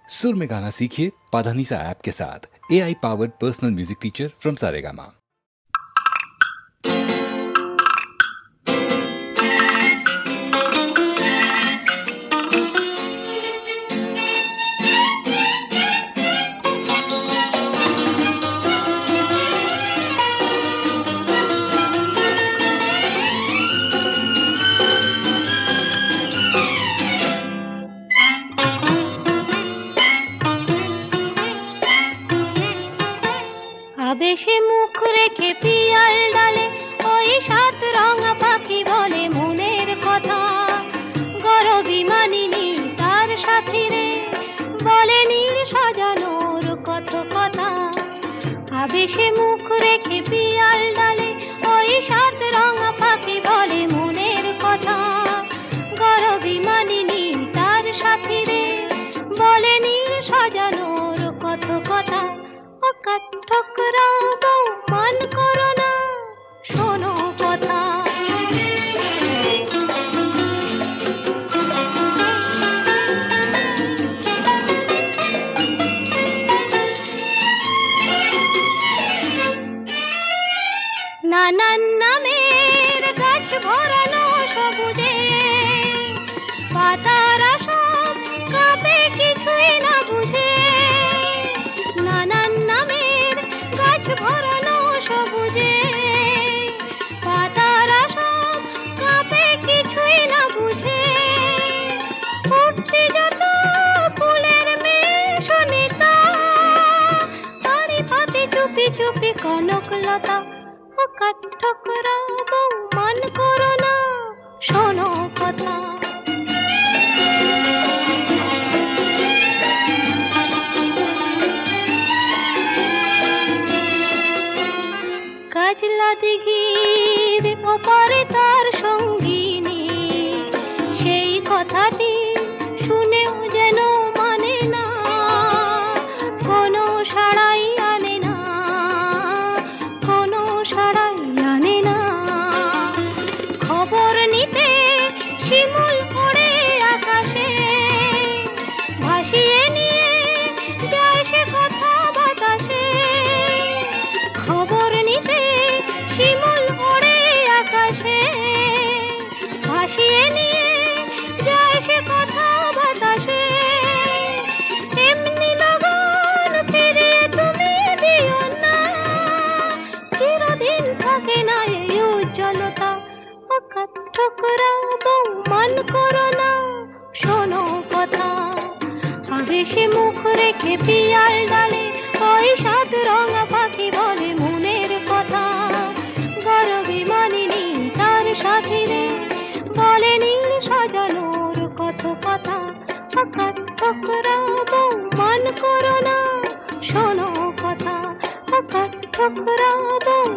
सुर में गाना सीखिए पाधानीसा ऐप के साथ। AI powered personal music teacher from Saregama. আবেশে মুখ রেখে পিয়াল ডালে ওই সাত রঙা পাখি বলে মনের কথা। গরবি মানিনি তার সাথী রে, বলে নীল সাজানোর কত কথা। আবেশে মুখ রেখে পিয়াল ডালে ওই সাত রঙা পাখি বলে মনের কথা। গরবি মানিনি তার সাথী রে, বলে নীল সাজানোর কত কথা। ঠোকরা বউ মান করো না, শোনো কথা। নানান নামের গাছ ভরানো সবুজে, পাতারা সব কাঁপে কিছুই না বুঝে। নানান নামের গাছ ভরানো সবুজে, পাতারা সব কাঁপে কিছুই না বুঝে। উঠতে যত ফুলের মেশনিতা, তারি পাতে চুপি চুপি কনকলতা। ও কাঠঠোকরা বউ মান করো না, শোনো কথা। কাজলা দিঘির ওপারে তার সঙ্গিনী, সেই কথাটি শুনেও যেন মানে না, কোনো সাড়াই আনে না, কোনো সাড়াই আনে না। খবর নিতে শিমুল ওড়ে আকাশে, ভাসিয়ে নিয়ে যায় সে কথা বাতাসে। খবর নিতে শিমুল ওড়ে আকাশে, ভাসিয়ে নিয়ে যায় সে কথা বাতাসে। এমনি লগন ফিরিয়ে তুমি দিও না, চিরদিন থাকে না এই উজ্জ্বলতা। ও কাঠঠোকরা বউ মান করো না, শোনো কথা। আবেশে মুখ রেখে পিয়াল ডালে ওই সাত রঙা পাখি বলে মনের কথা। গরবি মানিনি তার সাথী রে, বলে নীল সাজানোর কত কথা। কাঠঠোকরা বউ মান করো না, শোনো কথা। কাঠঠোকরা বউ